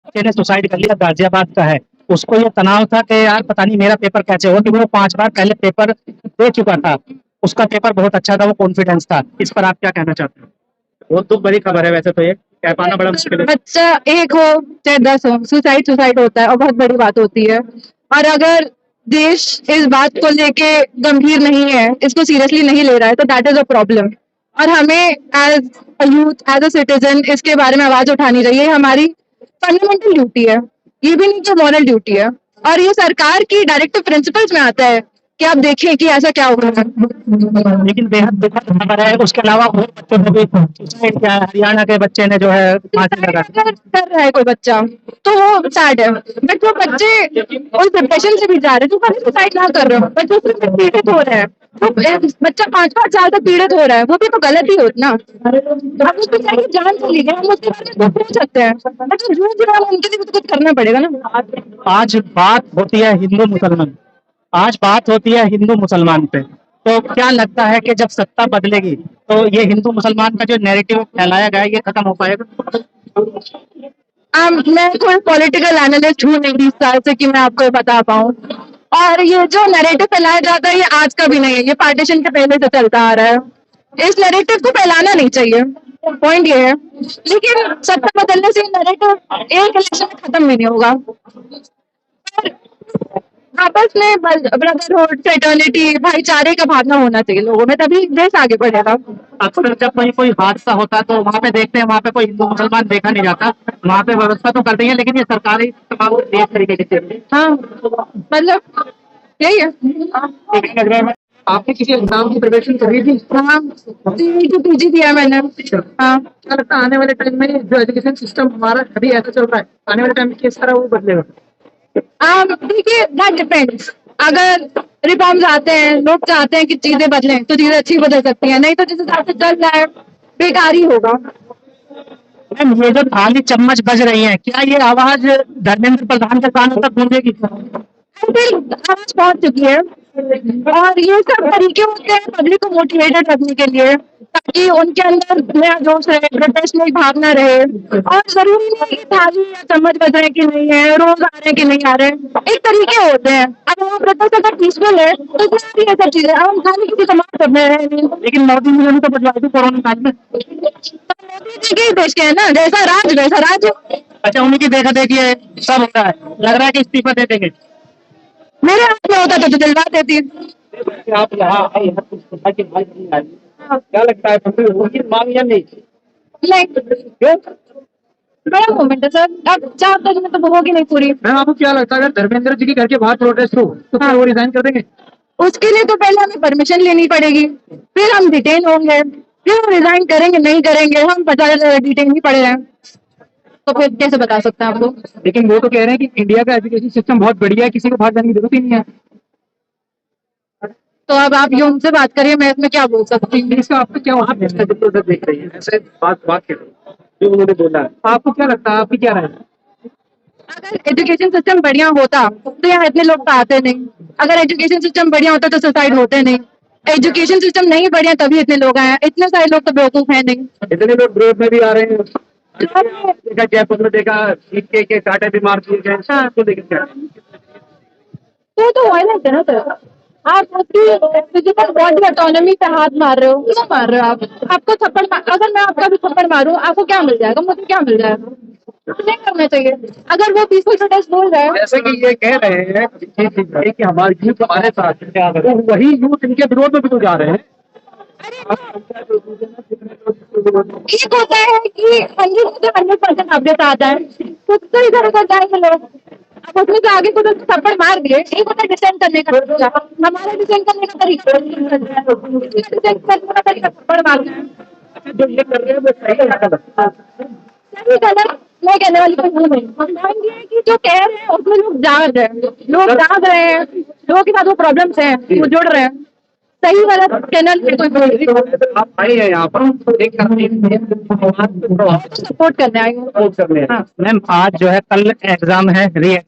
बच्चे ने सुसाइड कर लिया, गाजियाबाद का है। उसको ये तनाव था कि यार पता नहीं मेरा पेपर कैसे हो, क्योंकि वो 5 बार पहले पेपर दे चुका था। उसका पेपर बहुत अच्छा था, वो कॉन्फिडेंस था। इस पर आप क्या कहना चाहते हैं? बहुत दुःख भरी खबर है वैसे तो ये, कह पाना बड़ा मुश्किल है। बच्चा एक हो चाहे 10 हो, सुसाइड सुसाइड होता है और बहुत बड़ी बात होती है। और अगर देश इस बात को लेके गंभीर नहीं है, इसको सीरियसली नहीं ले रहा है, तो दैट इज अ प्रॉब्लम। और हमें as a youth, as a citizen इसके बारे में आवाज उठानी चाहिए। हमारी फंडामेंटल ड्यूटी है, ये भी नहीं कि मॉरल ड्यूटी है। और ये सरकार की डायरेक्टिव प्रिंसिपल्स में आता है कि आप देखें कि ऐसा क्या हो रहा है। लेकिन बेहद दुखद खबर है, उसके अलावा और बच्चों को भी सुसाइड किया है। हरियाणा के बच्चे ने जो है फांसी लगा दी। अगर कर रहा है कोई बच्चा तो वो सैड है, बट जो बच्चे उस डिप्रेशन से भी जा रहे हैं, जो पहले सुसाइड ना कर रहे हो, बच्चे उससे पीड़ित हो रहे हैं, तो बच्चा 5-5 साल तक पीड़ित हो रहा है, वो भी तो गलत ही होती ना। हम उसकी जान चली गई, हम उसके बारे में पूछ सकते हैं, बट जो जो हम उनके लिए भी तो कुछ करना पड़ेगा ना। आज बात होती है हिंदू मुसलमान, आज बात होती है हिंदू मुसलमान पे। तो क्या लगता है कि जब सत्ता बदलेगी तो ये हिंदू मुसलमान का जो नैरेटिव फैलाया गया है ये खत्म हो पाएगा? मैं कोई पॉलिटिकल एनालिस्ट हूँ नहीं 20 साल से कि मैं आपको ये बता पाऊँ। और ये जो नैरेटिव फैलाया जाता है ये आज का भी नहीं है, ये पार्टीशन के पहले से चलता आ रहा है। इस नैरेटिव को फैलाना नहीं चाहिए, पॉइंट ये है। लेकिन सत्ता बदलने से ये नैरेटिव एक इलेक्शन में खत्म भी नहीं होगा। आपस में ब्रदरहुड, फ्रेटर्निटी, भाईचारे का भावना होना चाहिए लोगों में, तभी देश आगे बढ़ेगा। अक्सर जब कोई कोई हादसा होता है तो वहाँ पे देखते हैं, वहाँ पे कोई हिंदू मुसलमान देखा नहीं जाता। वहाँ पे व्यवस्था तो कर दी है, लेकिन ये सरकारी तमाम देश तरीके की चीजें। हाँ, मतलब यही है। आपने किसी एग्जाम की प्रिपरेशन करी थी? हाँ, पीजी दिया मैंने। हाँ, क्या लगता है आने वाले टाइम में जो एजुकेशन सिस्टम हमारा अभी ऐसा चल रहा है, आने वाले टाइम में किस तरह वो बदलेगा? देखिए दैट डिपेंड्स। अगर रिफॉर्म्स आते हैं, लोग चाहते हैं कि चीजें बदलें, तो चीजें अच्छी बदल सकती हैं, नहीं तो जिस हिसाब से चल रहा है बेकार ही होगा। मैम, ये जो थाली चम्मच बज रही है, क्या ये आवाज धर्मेंद्र प्रधान के कानों तक गूंजेगी? आवाज पहुंच चुकी है और ये सब तरीके होते हैं पब्लिक को मोटिवेटेड रखने के लिए, ताकि उनके अंदर नया जोश रहे, प्रोटेस्ट में भावना रहे। और जरूरी नहीं कि थाली या चम्मच बज रहे कि नहीं है, रोज आ रहे हैं कि नहीं आ रहे हैं, एक तरीके होते हैं। अब वो प्रोटेस्ट अगर पीसफुल है तो सारी ये सब चीजें, अब हम खाली किसी को मार कर रहे हैं। लेकिन मोदी जी ने तो बजवाई थी कोरोना काल में। मोदी जी के ही देश के है ना, जैसा राज वैसा राज्य। अच्छा, उन्हीं की देखा देखी है सब होता है, लग रहा है कि इस्तीफा दे देंगे। मेरे हाथ में होता तो दिलवा देती। आप यहाँ आए हैं तो इस्तीफा की मांग नहीं आई, क्या लगता है होगी मांग या नहीं? नहीं, बड़ा मोमेंट है सर, अब 4 दिन में तो होगी नहीं पूरी। मैम, आपको क्या लगता है अगर धर्मेंद्र जी के घर के बाहर प्रोटेस्ट हो तो क्या वो रिजाइन कर देंगे? उसके लिए तो पहले हमें परमिशन लेनी पड़ेगी, फिर हम डिटेन होंगे, फिर हम रिजाइन करेंगे नहीं करेंगे, हम 50 डिटेन ही पड़े हैं, तो फिर कैसे बता सकते हैं आपको। लेकिन वो तो कह रहे हैं कि इंडिया का एजुकेशन सिस्टम बहुत बढ़िया है, किसी को बाहर जाने की जरूरत ही नहीं है। तो अब आप ये उनसे बात करिए, मैं इसमें क्या बोल सकती हूँ। इसका आपको क्या आप देख रही है ऐसे बात के जो उन्होंने बोला है, आपको क्या लगता है, आपकी क्या राय है? अगर एजुकेशन सिस्टम बढ़िया होता तो यहाँ इतने लोग तो आते नहीं। अगर एजुकेशन सिस्टम बढ़िया होता तो सुसाइड होते नहीं। एजुकेशन सिस्टम नहीं बढ़िया तभी इतने लोग आए हैं, इतने सारे लोग तो बेवकूफ है नहीं। इतने लोग ग्रोथ में भी आ रहे हैं। देखा जयपुर में, देखा के कांटे भी मार दिए गए। हाँ। तो लेकिन क्या तो वायलेंस है ना सर। आप उसकी फिजिकल बॉडी ऑटोनॉमी पे हाथ मार रहे हो, क्यों मार रहे हो आप? आपको अगर मैं आपका भी थप्पड़ मारूं, आपको क्या मिल जाएगा, मुझे क्या मिल जाएगा? नहीं करना चाहिए। अगर वो पीसफुल प्रोटेस्ट बोल रहे हैं, जैसे कि ये कह रहे हैं कि हमारे यूथ हमारे साथ है, तो वही यूथ इनके विरोध में भी तो जा रहे हैं। एक होता है कि 100% आपके साथ है, कुछ तो इधर उधर जाएंगे लोग, अब उसमें से आगे को तो थप्पड़ मार दिए। एक होता है डिसेंड करने का तरीका, हमारा डिसेंड करने का तरीका डिसेंड करने का तरीका थप्पड़ मारना है। जो ये कर रहे हैं वो सही है। सही गलत मैं कहने वाली कोई नहीं। हम मानेंगे कि जो कह रहे हैं उसमें लोग जाग रहे हैं, लोगों के साथ वो प्रॉब्लम्स हैं, वो जुड़ रहे हैं। सही गलत चैनल पे कोई आप आए हैं यहाँ पर सपोर्ट करने आई हूँ। मैम, आज जो है कल एग्जाम है, री